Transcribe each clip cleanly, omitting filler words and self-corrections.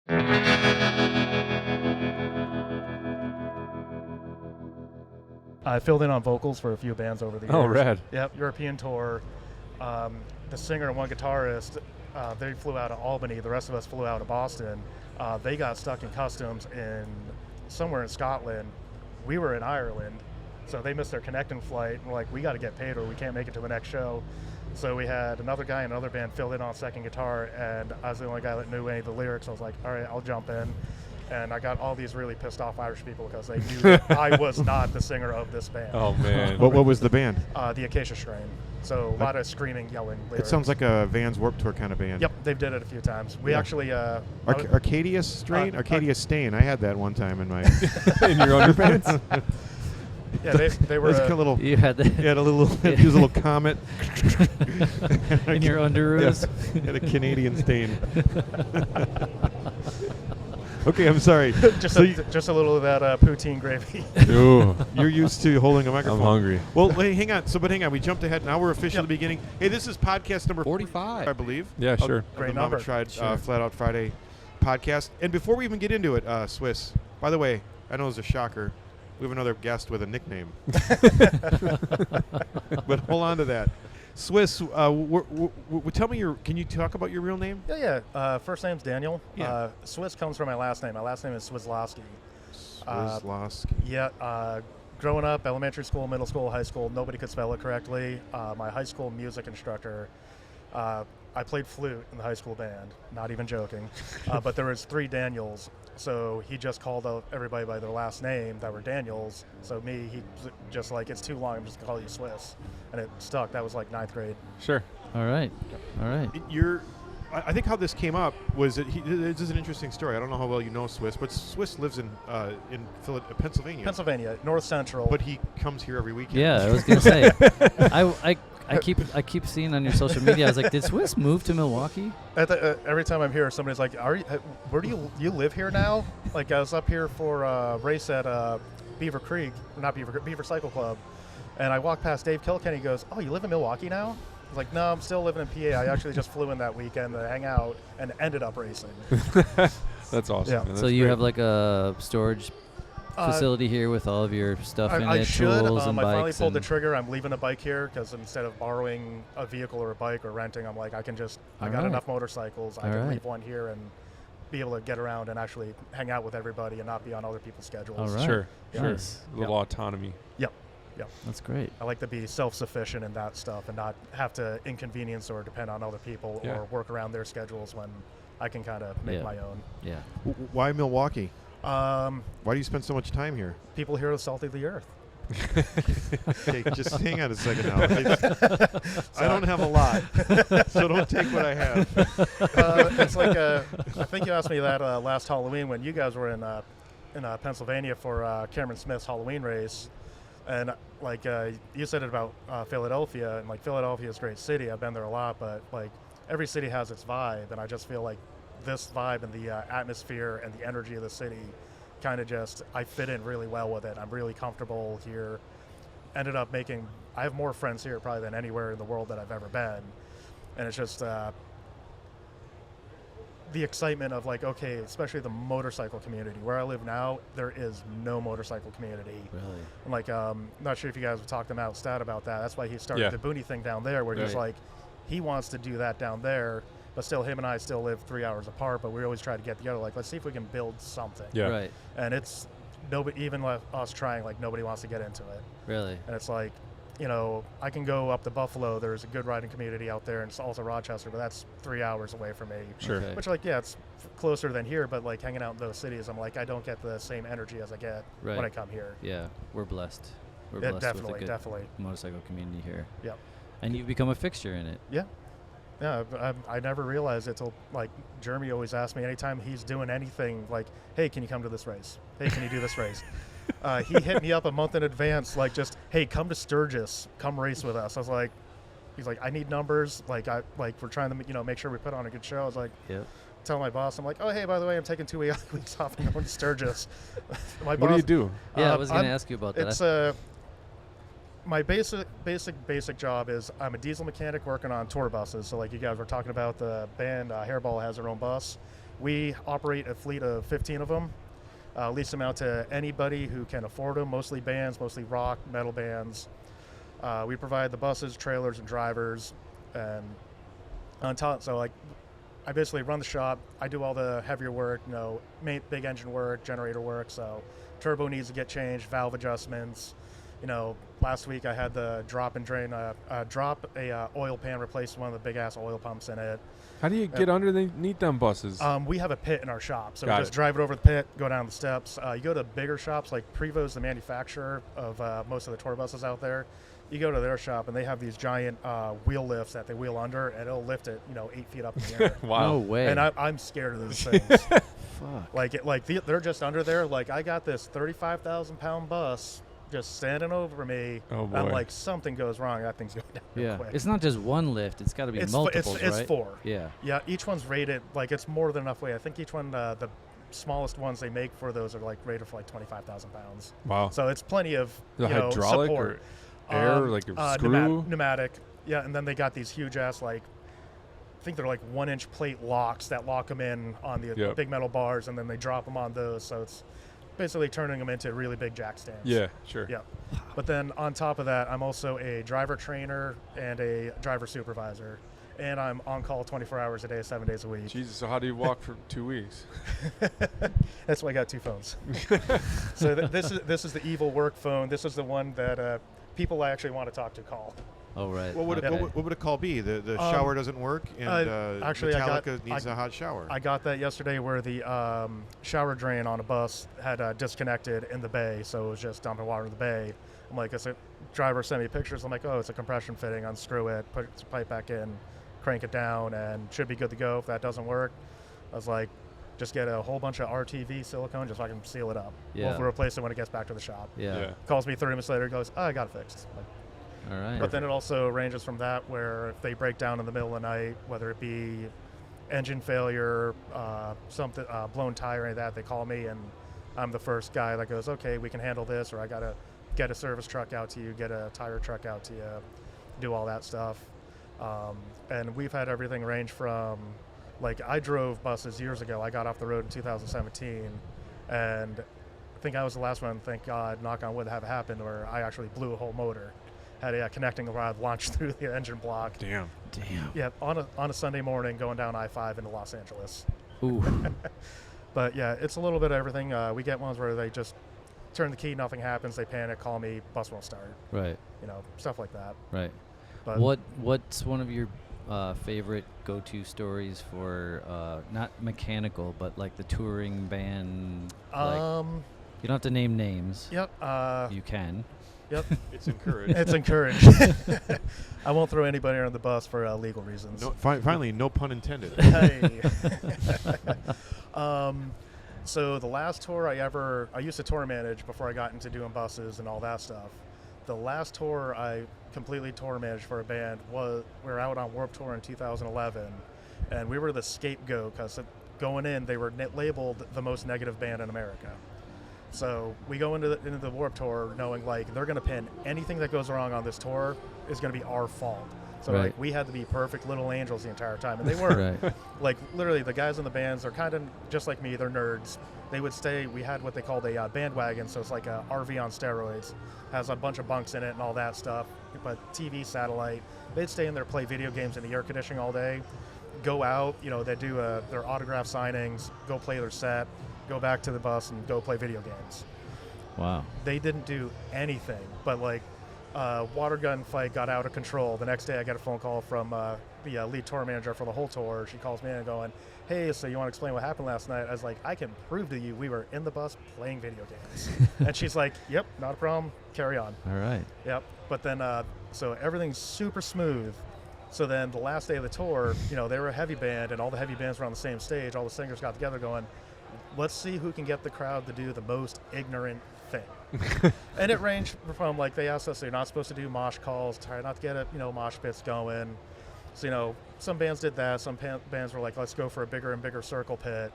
I filled in on vocals for a few bands over the years. Oh, rad. Yep, European tour. The singer and one guitarist, they flew out of Albany. The rest of us flew out of Boston. They got stuck in customs in somewhere in Scotland. We were in Ireland, so they missed their connecting flight. And we're like, we got to get paid or we can't make it to the next show. So we had another guy in another band filled in on second guitar, and I was the only guy that knew any of the lyrics. I was like, all right, I'll jump in. And I got all these really pissed off Irish people because they knew that I was not the singer of this band. Oh, man. What was the band? The Acacia Strain. So a lot of screaming, yelling lyrics. It sounds like a Vans Warped Tour kind of band. Yep, they've did it a few times. We actually... Arcadia Strain? Arcadia Stain. I had that one time in my... In your underpants? Yeah, they were... a little, You had that. You had a little... Use a little comet. In your underoos? Yeah, had a Canadian stain. Okay, I'm sorry. just a little of that poutine gravy. Ooh. You're used to holding a microphone. I'm hungry. Well, hey, hang on. Hang on. We jumped ahead. Now we're officially at the beginning. Hey, this is podcast number 45, I believe. Yeah, sure. Of Great the Mama number. Tried Sure. Flat Out Friday podcast. And before we even get into it, Swiss, by the way, I know it's a shocker. We have another guest with a nickname. But hold on to that. Swiss, tell me can you talk about your real name? Yeah. First name's Daniel. Yeah. Swiss comes from my last name. My last name is Swislowski. Swislowski. Yeah. Growing up, elementary school, middle school, high school, nobody could spell it correctly. My high school music instructor, I played flute in the high school band, not even joking. But there was 3 Daniels, so he just called out everybody by their last name that were Daniels. So me, he just like, it's too long, I'm just going to call you Swiss. And it stuck. That was like 9th grade. Sure. All right. I think how this came up was that this is an interesting story. I don't know how well you know Swiss, but Swiss lives in Pennsylvania. Pennsylvania, North Central. But he comes here every weekend. Yeah, I was gonna say. I keep seeing on your social media. I was like, did Swiss move to Milwaukee? Every time I'm here, somebody's like, where do you live here now? Like, I was up here for a race at Beaver Cycle Club, and I walked past Dave Kilkenny. He goes, oh, you live in Milwaukee now? I was like, no, I'm still living in PA. I actually just flew in that weekend to hang out and ended up racing. That's awesome. Yeah. Man. That's So you great. have like a storage facility here with all of your stuff in I it, should. tools and I finally bikes. pulled the trigger. I'm leaving a bike here because instead of borrowing a vehicle or a bike or renting, I'm like, I got Alright. enough motorcycles. I can Alright. leave one here and be able to get around and actually hang out with everybody and not be on other people's schedules. All right. Sure. Yeah. Sure. Nice. A little autonomy. Yep. That's great. I like to be self-sufficient in that stuff and not have to inconvenience or depend on other people Yeah. or work around their schedules when I can kind of make Yeah. my own. Yeah. Why Milwaukee? Why Um, do you spend so much time here? people here are salt of the earth. Okay, just hang on a second now. I don't have a lot, so don't take what I have. It's like I think you asked me that last Halloween when you guys were in Pennsylvania for Cameron Smith's Halloween race, and like you said it about Philadelphia, and like Philadelphia is a great city. I've been there a lot, but like every city has its vibe, and I just feel like this vibe and the atmosphere and the energy of the city kind of just, I fit in really well with it. I'm really comfortable here. I have more friends here probably than anywhere in the world that I've ever been. And it's just the excitement of like, okay, especially the motorcycle community. Where I live now, there is no motorcycle community. Really? And like, not sure if you guys have talked to Matt Stat about that. That's why he started Yeah. the Booney thing down there, where he's Right. like, he wants to do that down there, but still him and I still live 3 hours apart, but we always try to get together, like, let's see if we can build something. Yeah. Right. And it's, nobody, even us trying, like, nobody wants to get into it. Really? And it's like, you know, I can go up to Buffalo. There's a good riding community out there, and it's also Rochester, but that's 3 hours away from me. Sure. Okay. Which, like, yeah, it's closer than here, but, like, hanging out in those cities, I'm like, I don't get the same energy as I get Right. when I come here. Yeah. We're blessed. We're Yeah, blessed definitely, with a good definitely. motorcycle community here. Yep. And you've become a fixture in it. Yeah. Yeah, I never realized it till, like, Jeremy always asks me anytime he's doing anything, like, hey, can you come to this race? Hey, can you do this race? He hit me up a month in advance, like, just, hey, come to Sturgis, come race with us. I was like, he's like, I need numbers, like, we're trying to, you know, make sure we put on a good show. I was like, Yep. tell my boss, I'm like, oh, hey, by the way, I'm taking 2 weeks off and going to Sturgis. My What boss, do you do? Yeah, I was going to I'm- ask you about that. It's my basic job is I'm a diesel mechanic working on tour buses. So like you guys were talking about, the band Hairball has their own bus. We operate a fleet of 15 of them. Lease them out to anybody who can afford them, mostly bands, mostly rock, metal bands. We provide the buses, trailers, and drivers. And on top, so like, I basically run the shop. I do all the heavier work, big engine work, generator work. So turbo needs to get changed, valve adjustments. Last week I had the drop a oil pan, replace one of the big ass oil pumps in it. How do you get underneath them buses? We have a pit in our shop, so we Got just it. drive it over the pit, go down the steps. You go to bigger shops like Prevo's, the manufacturer of most of the tour buses out there. You go to their shop and they have these giant wheel lifts that they wheel under, and it'll lift it, 8 feet up in the air. Wow. No way. And I'm scared of those things. Fuck. They're just under there. Like, I got this 35,000-pound bus just standing over me. Oh, boy. I'm like, something goes wrong. That thing's going down real quick. It's not just one lift. It's got to be multiples, it's right? 4. Yeah. Yeah, each one's rated, like, it's more than enough weight. I think each one, the smallest ones they make for those are, like, rated for, like, 25,000 pounds. Wow. So it's plenty of, The hydraulic support. or air, like a screw? Pneumatic. Yeah, and then they got these huge-ass, like, I think they're, like, 1-inch plate locks that lock them in on the big metal bars, and then they drop them on those. So it's basically turning them into really big jack stands. Yeah, sure. Yeah. But then on top of that, I'm also a driver trainer and a driver supervisor. And I'm on call 24 hours a day, 7 days a week. Jesus, so how do you walk for 2 weeks? That's why I got 2 phones. So this is the evil work phone. This is the one that people I actually want to talk to call. Oh, right. What would a call be? The shower doesn't work, and actually, Metallica needs a hot shower. I got that yesterday where the shower drain on a bus had disconnected in the bay, so it was just dumping water in the bay. I'm like, as a driver sent me pictures, I'm like, oh, it's a compression fitting, unscrew it, put the pipe back in, crank it down, and should be good to go. If that doesn't work, I was like, just get a whole bunch of RTV silicone just so I can seal it up. Yeah. We'll replace it when it gets back to the shop. Yeah. Calls me 30 minutes later, goes, oh, I got it fixed. Like, All right. but then it also ranges from that where if they break down in the middle of the night, whether it be engine failure, something, blown tire, or any of that, they call me and I'm the first guy that goes, okay, we can handle this, or I got to get a service truck out to you, get a tire truck out to you, do all that stuff. And we've had everything range from, like, I drove buses years ago. I got off the road in 2017, and I think I was the last one, thank God, knock on wood, to have it happen, where I actually blew a whole motor. Had a connecting rod launched through the engine block. Damn. Yeah, on a Sunday morning going down I-5 into Los Angeles. Ooh. But yeah, it's a little bit of everything. We get ones where they just turn the key, nothing happens, they panic, call me, bus won't start. Right. Stuff like that. Right. But What's one of your favorite go-to stories for not mechanical, but like the touring band? You don't have to name names. Yep. You can. Yep. It's encouraged. It's encouraged. I won't throw anybody on the bus for legal reasons. No, finally, no pun intended. Hey. So the last tour I used to tour manage before I got into doing buses and all that stuff. The last tour I completely tour managed for a band we were out on Warped Tour in 2011, and we were the scapegoat because going in they were labeled the most negative band in America. So we go into the Warped Tour knowing like they're going to pin anything that goes wrong on this tour is going to be our fault. So Right. like we had to be perfect little angels the entire time, and they were. Right. Like literally, the guys in the bands are kind of just like me. They're nerds. They would stay. We had what they called a bandwagon, so it's like a RV on steroids. Has a bunch of bunks in it and all that stuff. But TV, satellite. They'd stay in there, play video games in the air conditioning all day. Go out, they do their autograph signings. Go play their set. Go back to the bus and go play video games. Wow. They didn't do anything, but like water gun fight got out of control. The next day I got a phone call from the lead tour manager for the whole tour. She calls me in and going, hey, so you want to explain what happened last night? I was like, I can prove to you we were in the bus playing video games. And she's like, yep, not a problem, carry on. All right. Yep. But then so everything's super smooth. So then the last day of the tour, they were a heavy band and all the heavy bands were on the same stage. All the singers got together going, let's see who can get the crowd to do the most ignorant thing. And it ranged from, like, they asked us, you're not supposed to do mosh calls, try not to get it, mosh pits going. So, some bands did that. Some bands were like, let's go for a bigger and bigger circle pit.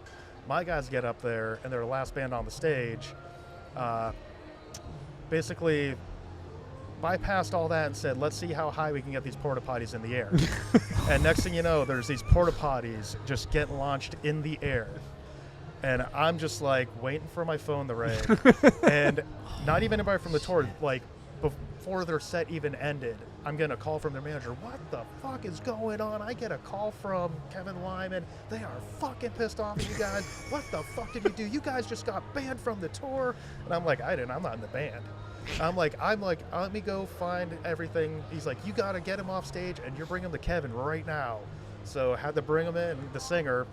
My guys get up there, and they're the last band on the stage. Basically, bypassed all that and said, let's see how high we can get these porta potties in the air. And next thing you know, there's these porta potties just getting launched in the air. And I'm just like waiting for my phone to ring. And not even anybody from the tour, like before their set even ended, I'm getting a call from their manager. What the fuck is going on? I get a call from Kevin Lyman. They are fucking pissed off at you guys. What the fuck did you do? You guys just got banned from the tour. And I'm like, I didn't. I'm not in the band. I'm like, let me go find everything. He's like, you got to get him off stage and you're bringing him to Kevin right now. So I had to bring him in, the singer,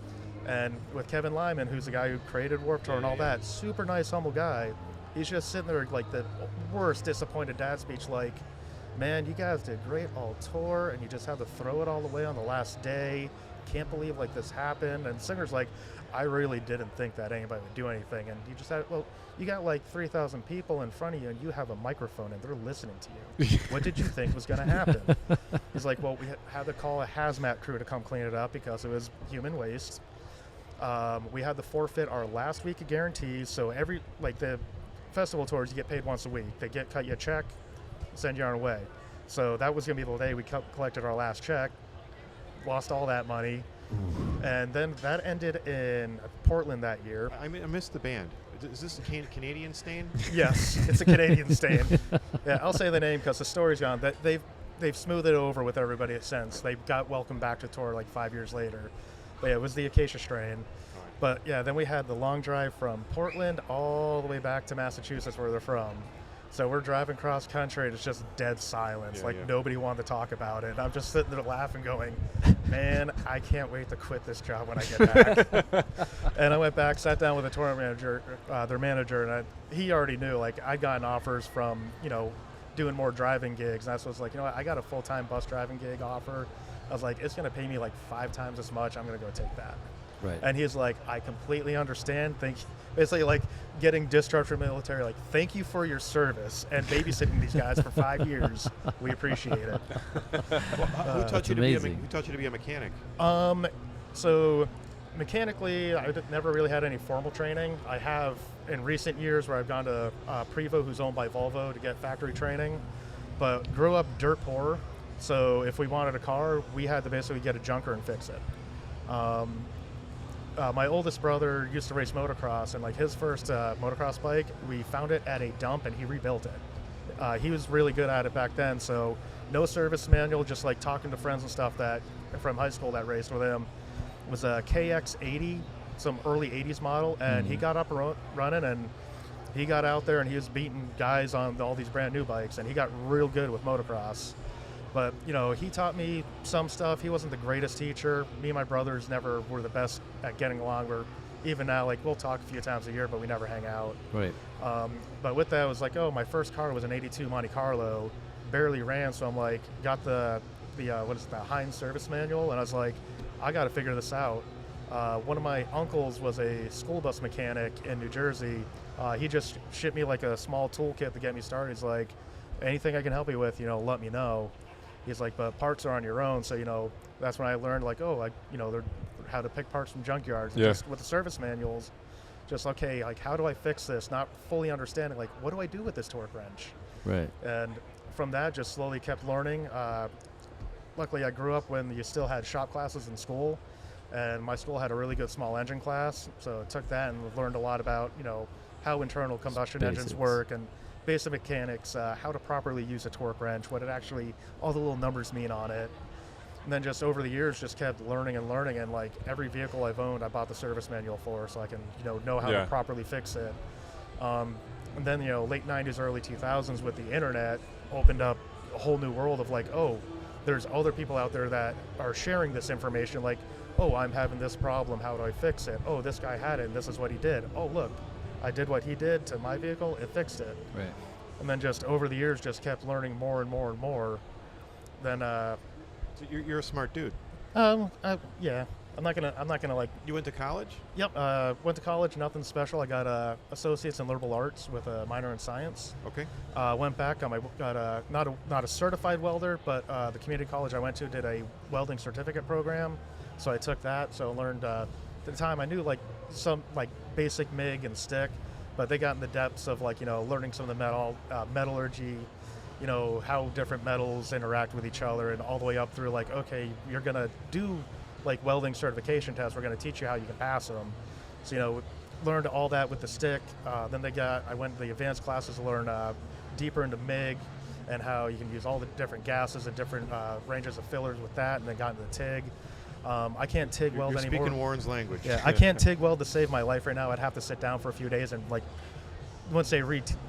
and with Kevin Lyman, who's the guy who created Warped Tour and all that, super nice, humble guy. He's just sitting there like the worst disappointed dad speech, like, man, you guys did great all tour and you just had to throw it all away on the last day. Can't believe like this happened. And the singer's like, I really didn't think that anybody would do anything. And you just had, well, you got like 3,000 people in front of you and you have a microphone and they're listening to you. What did you think was going to happen? He's like, well, we had to call a hazmat crew to come clean it up because it was human waste. We had to forfeit our last week of guarantees. So every, like the festival tours, you get paid once a week. They cut you a check, send you on your way. So that was going to be the day we collected our last check, lost all that money. And then that ended in Portland that year. I missed the band. Is this a Canadian stain? Yes, it's a Canadian stain. Yeah, I'll say the name because the story's gone. That they've smoothed it over with everybody since. They got welcomed back to tour like 5 years later. But yeah, it was the Acacia strain. But yeah, then we had the long drive from Portland all the way back to Massachusetts where they're from. So we're driving cross country and it's just dead silence. Nobody wanted to talk about it. And I'm just sitting there laughing going, man, I can't wait to quit this job when I get back. And I went back, sat down with the tour manager, their manager, and he already knew, like, I'd gotten offers from, doing more driving gigs. And I was like, I got a full-time bus driving gig offer. I was like, it's going to pay me like 5 times as much. I'm going to go take that. Right. And he's like, I completely understand. Basically like getting discharged from the military, like, thank you for your service and babysitting these guys for 5 years. We appreciate it. Who taught you to be a mechanic? So mechanically, I never really had any formal training. I have in recent years where I've gone to Prevo, who's owned by Volvo, to get factory training, but grew up dirt poor. So if we wanted a car, we had to basically get a junker and fix it. My oldest brother used to race motocross, and like his first motocross bike, we found it at a dump and he rebuilt it. He was really good at it back then, so no service manual, just like talking to friends and stuff that from high school that raced with him. It was a KX80, some early 80s model, and he got up running, and he got out there and he was beating guys on all these brand new bikes, and he got real good with motocross. But, he taught me some stuff. He wasn't the greatest teacher. Me and my brothers never were the best at getting along. Even now, like, we'll talk a few times a year, but we never hang out. Right. But with that, it was like, my first car was an 82 Monte Carlo. Barely ran, so I'm like, got the Heinz service manual, and I was like, I got to figure this out. One of my uncles was a school bus mechanic in New Jersey. He just shipped me like a small toolkit to get me started. He's like, anything I can help you with, let me know. He's like, but parts are on your own. So, that's when I learned, like, how to pick parts from junkyards. Yeah. Just with the service manuals, just, okay, like, how do I fix this? Not fully understanding, like, what do I do with this torque wrench? Right. And from that, just slowly kept learning. Luckily, I grew up when you still had shop classes in school. And my school had a really good small engine class. So I took that and learned a lot about, how internal combustion engines work and basic mechanics, how to properly use a torque wrench, what it actually, all the little numbers mean on it. And then just over the years, just kept learning, and like every vehicle I've owned, I bought the service manual for, so I can, know how to properly fix it. And then, late 90s, early 2000s with the internet opened up a whole new world of like, there's other people out there that are sharing this information, like, I'm having this problem, how do I fix it? This guy had it, and this is what he did. Look, I did what he did to my vehicle, it fixed it. Right. And then just over the years, just kept learning more and more and more. Then, so you're a smart dude. Yeah. I'm not gonna like. You went to college? Yep. Went to college. Nothing special. I got associates in liberal arts with a minor in science. Okay. Went back. Got not a certified welder, but the community college I went to did a welding certificate program, so I took that. So I learned. At the time, I knew like some like basic MIG and stick, but they got in the depths of like learning some of the metallurgy, how different metals interact with each other, and all the way up through like, okay, you're gonna do like welding certification tests. We're gonna teach you how you can pass them. So learned all that with the stick. Then I went to the advanced classes to learn deeper into MIG and how you can use all the different gases and different ranges of fillers with that, and then got into the TIG. I can't TIG weld You're anymore. speaking Warren's language. Yeah, I can't TIG weld to save my life right now. I'd have to sit down for a few days and like, I wouldn't say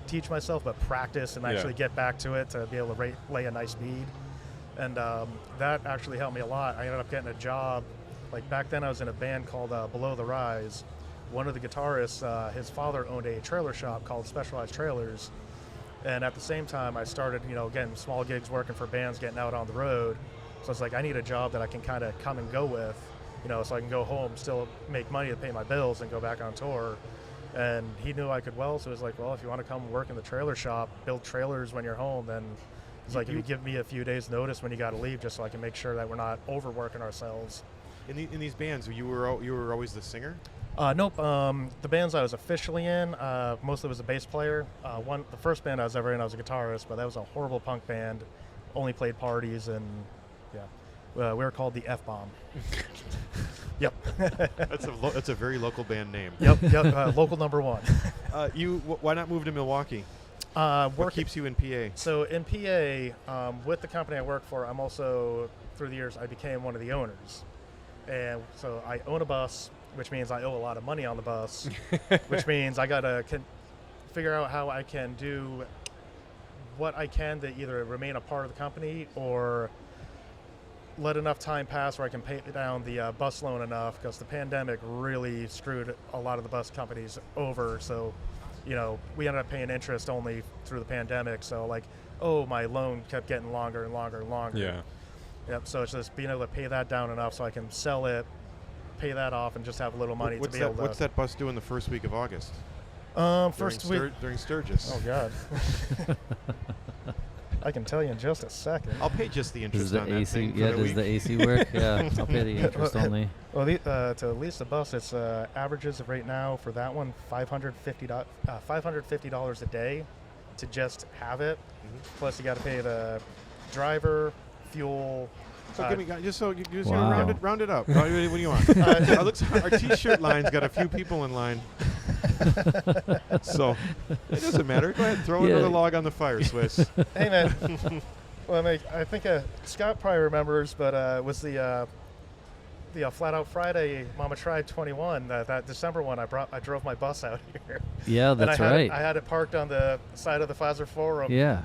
teach myself, but practice and actually get back to it to be able to lay a nice bead. And that actually helped me a lot. I ended up getting a job. Like back then I was in a band called Below the Rise. One of the guitarists, his father owned a trailer shop called Specialized Trailers. And at the same time I started, getting small gigs working for bands, getting out on the road. So it's like, I need a job that I can kind of come and go with, so I can go home, still make money to pay my bills and go back on tour. And he knew I could weld, so he was like, well, if you want to come work in the trailer shop, build trailers when you're home, then he's like, if you give me a few days notice when you got to leave, just so I can make sure that we're not overworking ourselves. In these bands, you were always the singer? Nope. The bands I was officially in, mostly was a bass player. The first band I was ever in, I was a guitarist, but that was a horrible punk band. Only played parties, and we were called the F-Bomb. Yep. That's a very local band name. Yep. Local number one. Why not move to Milwaukee? What keeps you in PA? So in PA, with the company I work for, I'm also, through the years, I became one of the owners. And so I own a bus, which means I owe a lot of money on the bus, which means I got to figure out how I can do what I can to either remain a part of the company or let enough time pass where I can pay down the bus loan enough, because the pandemic really screwed a lot of the bus companies over. So, we ended up paying interest only through the pandemic. So like, my loan kept getting longer and longer and longer. Yeah. Yep. So it's just being able to pay that down enough so I can sell it, pay that off, and just have a little money to be able to. What's that bus doing the first week of August? First week during Sturgis. Oh God. I can tell you in just a second. I'll pay just the interest Does the on that AC? thing for Yeah, the does week. the AC work? Yeah, I'll pay the interest only. Well, to lease the bus, it's averages of right now for that one $550 a day to just have it. Mm-hmm. Plus, you got to pay the driver, fuel. So give me, just so you just Wow. round it up. What do you want? Our T-shirt line's got a few people in line, so it doesn't matter. Go ahead, throw another log on the fire, Swiss. Hey man. Well, I think Scott probably remembers, but it was the Flat Out Friday Mama Tried 21, that December one. I drove my bus out here. Yeah, that's and right. I had it parked on the side of the Pfizer Forum. Yeah.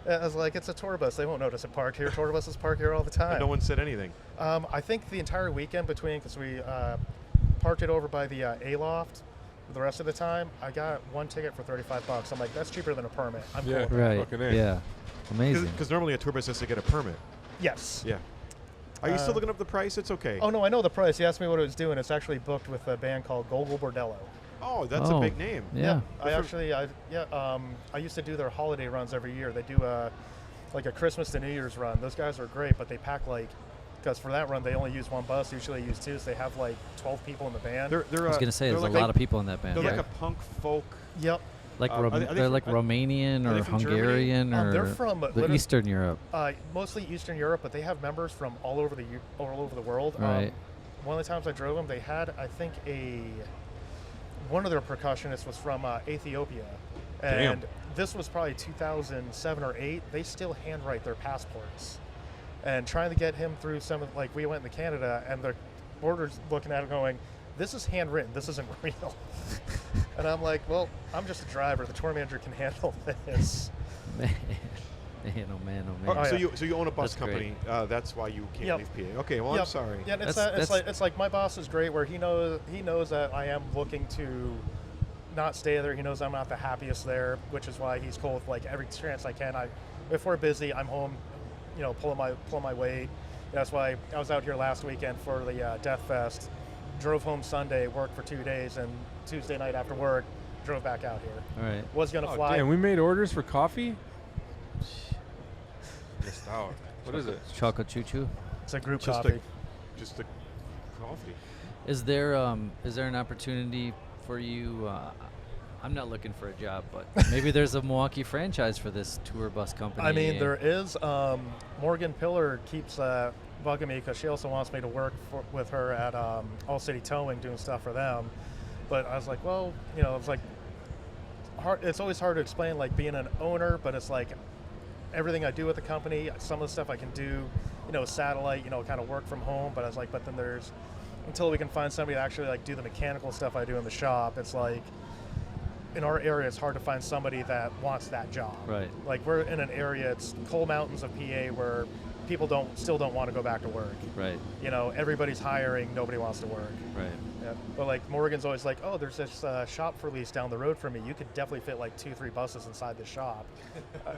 I was like, it's a tour bus. They won't notice it parked here. Tour buses park here all the time. And no one said anything. I think the entire weekend because we parked it over by the A-Loft. The rest of the time, I got one ticket for $35. I'm like, that's cheaper than a permit. I'm cool with that. Right. Fucking A. Yeah. Amazing. Because normally a tour bus has to get a permit. Yes. Yeah. Are you still looking up the price? It's okay. Oh, no, I know the price. He asked me what it was doing. It's actually booked with a band called Gogol Bordello. Oh, that's a big name. Yeah. I used to do their holiday runs every year. They do like a Christmas to New Year's run. Those guys are great, but they pack because for that run they only use one bus. Usually they use two, so they have like 12 people in the band. I was gonna say there's like a lot of people in that band. They're Yeah. like a punk folk. Yep. Like are they they're like Romanian are they or from Hungarian Germany? or They're from Eastern Europe. Mostly Eastern Europe, but they have members from all over the world. Right. One of the times I drove them, they had, I think, one of their percussionists was from Ethiopia, and this was probably 2007 or 8. They still handwrite their passports, and trying to get him through we went into Canada, and the border's looking at it going, this is handwritten, this isn't real. And I'm like, well, I'm just a driver. The tour manager can handle this. Man, oh man. So you own a bus That's company. That's why you can't leave PA. Okay, well, Yep. I'm sorry. Yeah, it's like my boss is great, where he knows that I am looking to not stay there. He knows I'm not the happiest there, which is why he's cool with like every chance I can. If we're busy, I'm home, pulling my weight. That's why I was out here last weekend for the Death Fest. Drove home Sunday, worked for 2 days, and Tuesday night after work, drove back out here. All right. Was gonna fly. Damn, we made orders for coffee? Missed out. What is it? Chocolate choo choo. It's a group Just coffee. Just a coffee. Is there an opportunity for you? I'm not looking for a job, but maybe there's a Milwaukee franchise for this tour bus company. I mean, there is. Morgan Pillar keeps bugging me because she also wants me to work with her at All City Towing, doing stuff for them. But I was like, well, it's like hard. It's always hard to explain, like being an owner, but it's like everything I do with the company, some of the stuff I can do, satellite, kind of work from home. But I was like, but then there's, until we can find somebody to actually like do the mechanical stuff I do in the shop, it's like, in our area, it's hard to find somebody that wants that job. Right. Like we're in an area, it's coal mountains of PA where people still don't want to go back to work. Right. Everybody's hiring, nobody wants to work. Right. Yeah. But like Morgan's always like, oh, there's this shop for lease down the road from me. You could definitely fit like 2-3 buses inside the shop.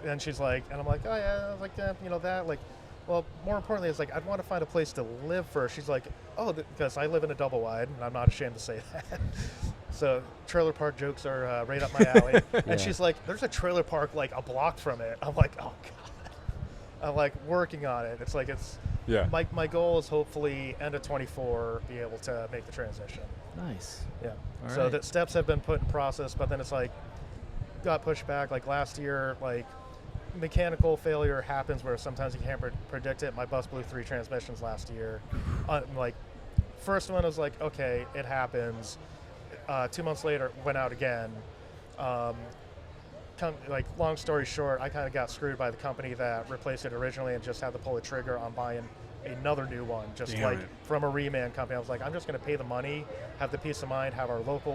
And she's like, and I'm like, oh yeah, I was like, yeah, that, like, well, more importantly, it's like, I'd want to find a place to live first. She's like, oh, because I live in a double wide, and I'm not ashamed to say that. So trailer park jokes are right up my alley. Yeah. And she's like, there's a trailer park like a block from it. I'm like, oh God. I'm like working on it. It's like, my goal is hopefully end of 24 be able to make the transition. Nice. Yeah. All So right. the steps have been put in process, but then it's like got pushed back. Like last year, like mechanical failure happens where sometimes you can't predict it. My bus blew 3 transmissions last year. Like first one was like, okay, it happens. 2 months later, went out again. Like long story short, I kind of got screwed by the company that replaced it originally and just had to pull the trigger on buying another new one, just Damn like it. from a reman company. I was like, I'm just going to pay the money, have the peace of mind, have our local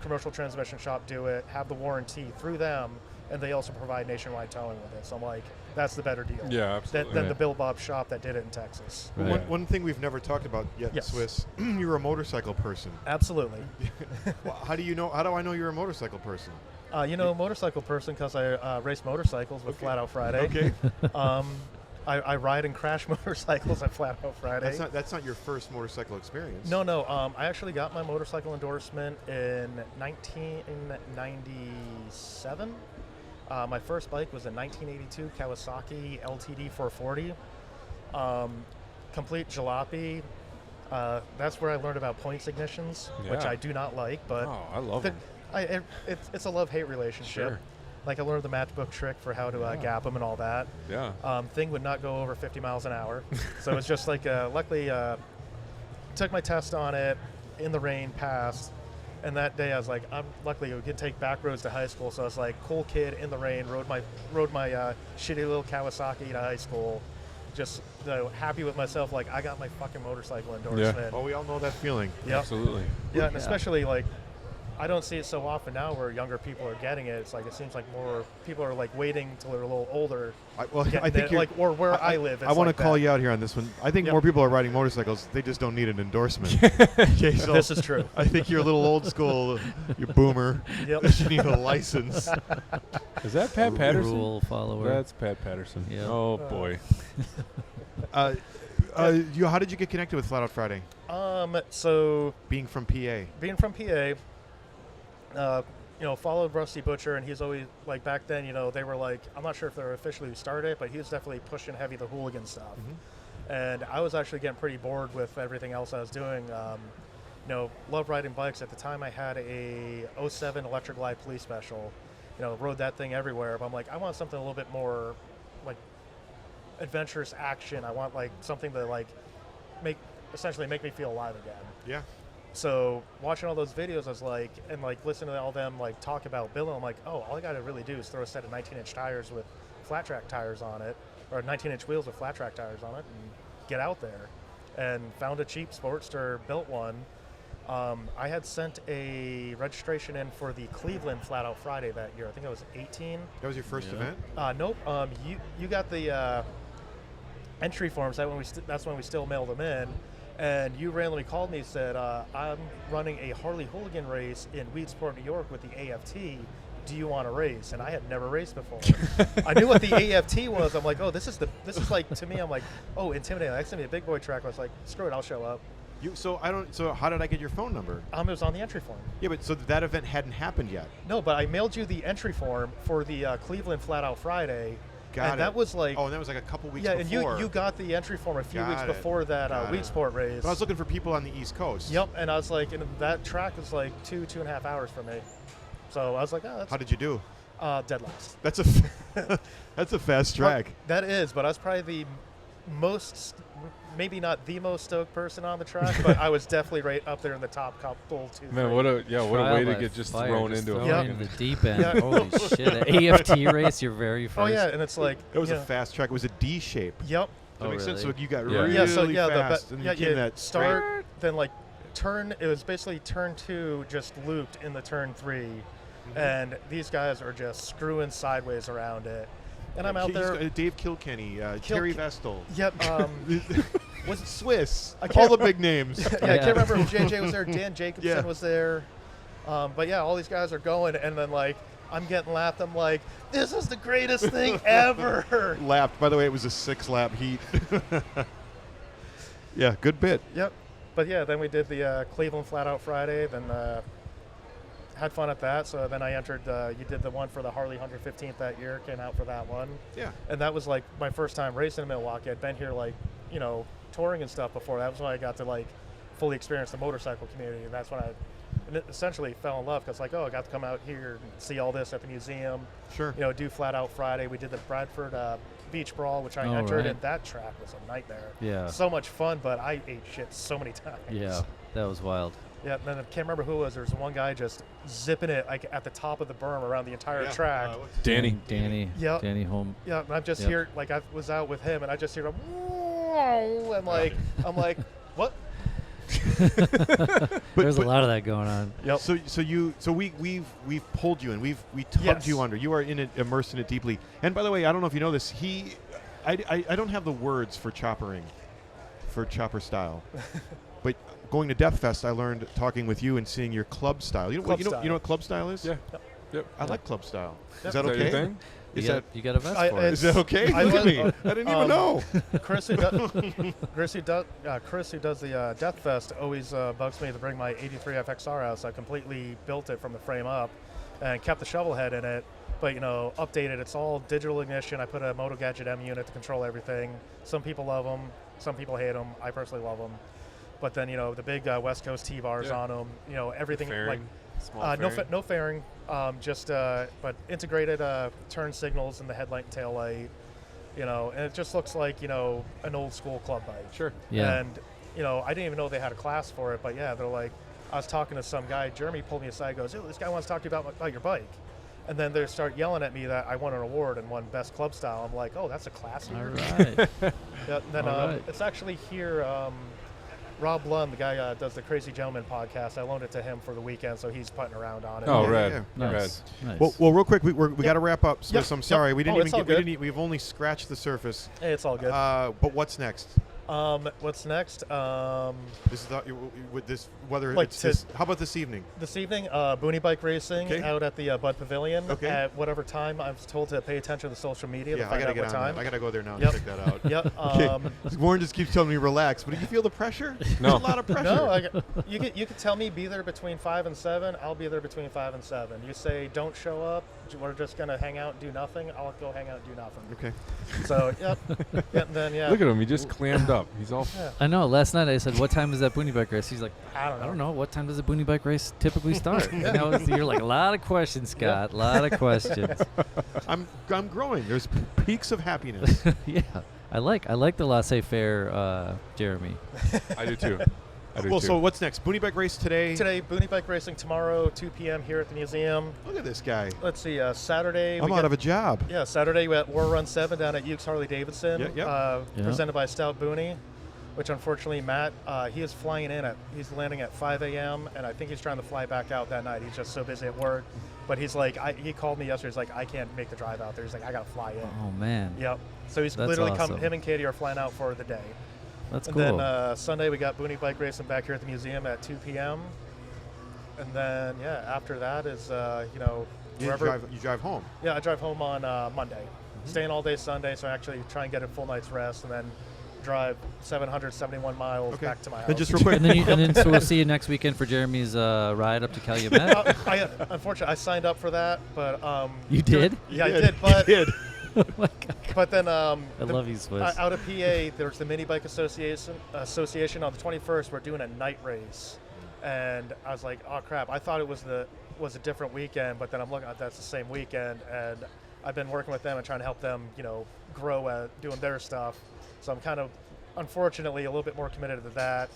commercial transmission shop do it, have the warranty through them, and they also provide nationwide towing with it. So I'm like, that's the better deal. Yeah, absolutely. Than the Bill Bob shop that did it in Texas. Right. One thing we've never talked about yet, Yes. Swiss, you're a motorcycle person. Absolutely. Well, how do I know you're a motorcycle person? Motorcycle person because I race motorcycles with Flat Out Friday. Okay. I ride and crash motorcycles at Flat Out Friday. That's not your first motorcycle experience. No. I actually got my motorcycle endorsement in 1997. My first bike was a 1982 Kawasaki LTD 440. Complete jalopy. That's where I learned about points ignitions, which Yeah. I do not like, but Oh, I love them. it's a love-hate relationship. Sure. Like I learned the matchbook trick for how to gap them and all that. Yeah. Thing would not go over 50 miles an hour. So it's just like, luckily, took my test on it in the rain, passed. And that day I was like, luckily we could take back roads to high school. So I was like, cool kid in the rain, rode my shitty little Kawasaki to high school. Just happy with myself. Like I got my fucking motorcycle endorsement. Oh, we all know that feeling. Yep. Absolutely. Yeah, and especially like, I don't see it so often now where younger people are getting it. It's like it seems like more people are like waiting till they're a little older. I getting think it, like, or where I live. I want like to call that. you out here on this one. I think Yep. more people are riding motorcycles. They just don't need an endorsement. Okay, so This is true. I think you're a little old school, you boomer. Yep. You need a license. Is that Pat Patterson? Rule follower. That's Pat Patterson. Yeah. Oh boy. How did you get connected with Flat Out Friday? So Being from PA. being from PA, followed Rusty Butcher, and he's always like back then. They were like, I'm not sure if they were officially who started it, but he was definitely pushing heavy the hooligan stuff. Mm-hmm. And I was actually getting pretty bored with everything else I was doing. Love riding bikes. At the time, I had a 07 Electric Glide Police Special. Rode that thing everywhere. But I'm like, I want something a little bit more like adventurous action. I want like something to like essentially make me feel alive again. Yeah. So watching all those videos, I was like, and like listening to all them like talk about Bill, I'm like, oh, all I got to really do is throw a set of 19-inch tires with flat track tires on it, or 19-inch wheels with flat track tires on it, and get out there. And found a cheap Sportster, built one. I had sent a registration in for the Cleveland Flat Out Friday that year. I think I was 18. That was your first event? Nope. You got the entry forms. That's when we still mailed them in. And you randomly called me and said, I'm running a Harley hooligan race in Weedsport, New York with the AFT. Do you want to race? And I had never raced before. I knew what the AFT was. I'm like, oh, this is like, to me, I'm like, oh, intimidating. That's going to be a big boy track. I was like, screw it, I'll show up. So how did I get your phone number? It was on the entry form. Yeah, but so that event hadn't happened yet. No, but I mailed you the entry form for the Cleveland Flat Out Friday, Got and it. that was like Oh, and that was like a couple weeks yeah, before. and you got the entry form a few weeks Got it. before that Got Wheat it. Sport race. But I was looking for people on the East Coast. Yep, and I was like, and that track was like 2.5 hours for me. So I was like, oh, that's How did you do? dead last. That's that's a fast track. That is, but I was probably the most, maybe not the most stoked person on the track, but I was definitely right up there in the top couple, 2, Man, 3. what a Trial way to by get just fire, thrown just into thrown a Yeah. into fucking the deep end. Yeah. Holy shit! An AFT race, your very first. Oh yeah, and it's like It was you a know, fast track. It was a D shape. Yep. That Oh, makes sense. So really? you got Yeah. really Yeah. So yeah, fast, and yeah, you came you that start, then like turn. It was basically turn 2 just looped in the turn 3, and these guys are just screwing sideways around it, and I'm out there. Dave Kilkenny, Terry Vestal. Yep. Was it Swiss? I All can't- the big names. Yeah, I can't remember if JJ was there. Dan Jacobson Yeah. was there. But yeah, all these guys are going, and then like I'm getting lapped. I'm like, this is the greatest thing ever. Lapped. By the way, it was a 6-lap heat. Yeah, good bit. Yep. But yeah, then we did the Cleveland Flat Out Friday. Then had fun at that. So then I entered. You did the one for the Harley 115th that year. Came out for that one. Yeah. And that was like my first time racing in Milwaukee. I'd been here like touring and stuff before. That was when I got to like fully experience the motorcycle community, and that's when I essentially fell in love because like, oh, I got to come out here and see all this at the museum. Sure. Do Flat Out Friday. We did the Bradford Beach Brawl, which I Oh, entered, right. and that track was a nightmare. Yeah. So much fun, but I ate shit so many times. Yeah, that was wild. Yeah, and then I can't remember who it was. There was one guy just zipping it like at the top of the berm around the entire track. Danny. Danny. Yep. Danny Holm. Yeah, and I'm just Yep. here, like I was out with him, and I just hear him, and like, I'm like, what? There's a lot of that going on. Yep. So we've pulled you in. We tugged Yes. you under. You are in it, immersed in it deeply. And by the way, I don't know if you know this. I don't have the words for choppering, for chopper style, but going to Death Fest, I learned talking with you and seeing your club style. You know Club you know style. what club style is? Yeah. Yep. I like club style. Yep. Is that Is that your okay? thing? Is You that got, you got a vest I- for it. is that okay? I Look at was- me. I didn't even know. Chris, who does the Death Fest, always bugs me to bring my 83 FXR out. So I completely built it from the frame up and kept the shovel head in it, but updated. It's all digital ignition. I put a Moto Gadget M unit to control everything. Some people love them, some people hate them. I personally love them. But then the big West Coast T-bars Yeah. on them. Everything Fairing, like small fairing. no fairing, but integrated turn signals in the headlight and tail light. And it just looks like an old school club bike. Sure. Yeah. And I didn't even know they had a class for it, but yeah, they're like, I was talking to some guy. Jeremy pulled me aside, goes, "Oh, this guy wants to talk to you about your bike." And then they start yelling at me that I won an award and won best club style. I'm like, oh, that's a class All here. right. Yeah, and then All right. it's actually here. Rob Lund, the guy does the Crazy Gentleman podcast. I loaned it to him for the weekend, so he's putting around on it. Oh, Yeah, rad. yeah. Nice. Rad. Nice. Well, real quick, we got to wrap up. Yep, So I'm yep. sorry, we didn't Oh, it's all good. we've only scratched the surface. Hey, it's all good. But what's next? What's next? This is with this whether Like it's to- this. How about this evening? This evening, Boonie Bike Racing Okay. out at the Bud Pavilion Okay. at whatever time. I was told to pay attention to social media to Yeah, I find gotta out get what on time. that. I gotta go there now Yep. and check that out. Yep. Okay. Warren just keeps telling me relax, but do you feel the pressure? No. There's a lot of pressure. No, you can tell me be there between 5 and 7. I'll be there between 5 and 7. You say don't show up. We're just gonna hang out and do nothing. I'll go hang out and do nothing. Okay. So yep. Yeah, and then yeah. Look at him. He just clammed up. He's all. Yeah. I know. Last night I said, "What time is that Boonie Bike race?" He's like, I "I don't know. What time does a Boonie Bike race typically start?" Yeah. You're like a lot of questions, Scott. A lot of questions. I'm growing. There's peaks of happiness. Yeah, I like the laissez-faire, Jeremy. I do too. I do Well, too. so what's next? Boonie Bike race today. Today, Boonie Bike Racing. Tomorrow, 2 p.m. here at the museum. Look at this guy. Let's see. Saturday. I'm out of a job. Yeah, Saturday we at War Run 7 down at Ukes Harley Davidson, Yep. Yeah. presented by Stout Boonie, which unfortunately Matt, he is flying in he's landing at 5 a.m. and I think he's trying to fly back out that night. He's just so busy at work. But he's like, he called me yesterday. He's like, I can't make the drive out there. He's like, I got to fly in. Oh man, Yep. So he's That's literally awesome. him and Katie are flying out for the day. that's And cool. then Sunday we got Boonie Bike Racing back here at the museum at 2 p.m. And then, yeah, after that is, You wherever. drive home. Yeah, I drive home on Monday. Staying all day Sunday, so I actually try and get a full night's rest and then drive 771 miles Okay. back to my house. And just real quick. and then so we'll see you next weekend for Jeremy's ride up to Calumet. Unfortunately, I signed up for that, but You did? yeah, I did. did. But You did. But then I love you, Swiss. out of PA, there's the Mini Bike Association on the 21st. We're doing a night race, and I was like, oh crap! I thought it was a different weekend, but then I'm looking at that's the same weekend, and I've been working with them and trying to help them, grow at doing their stuff. So I'm kind of, unfortunately, a little bit more committed to that.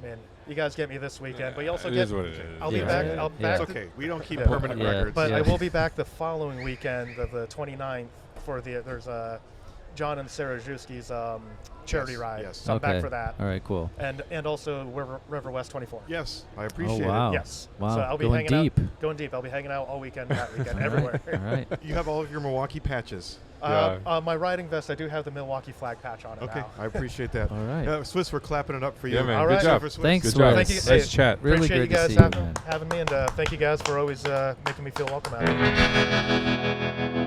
Man, you guys get me this weekend, but you also it get. is what it is. I'll be back. I'll Yeah. back. It's okay. We don't keep Yeah. permanent Yeah. records. But Yeah. I will be back the following weekend of the 29th for there's a John and Sarah Żuski's charity Yes, ride. yes. So I'm Okay. back for that. All right, cool. And also River West 24. Yes, I appreciate wow. Yes. Wow. So I'll be Going hanging deep. out. Going deep. I'll be hanging out all weekend, that weekend, All right, everywhere. All right. it. You have all of your Milwaukee patches. My riding vest, I do have the Milwaukee flag patch on it Okay, now. I appreciate that. All right. Swiss, we're clapping it up for you. Yeah, man. All Good right. job. For Swiss. Thanks, Good job. Thank you. Nice chat. Really Appreciate great you guys to see you, man. having me, and thank you guys for always making me feel welcome out here.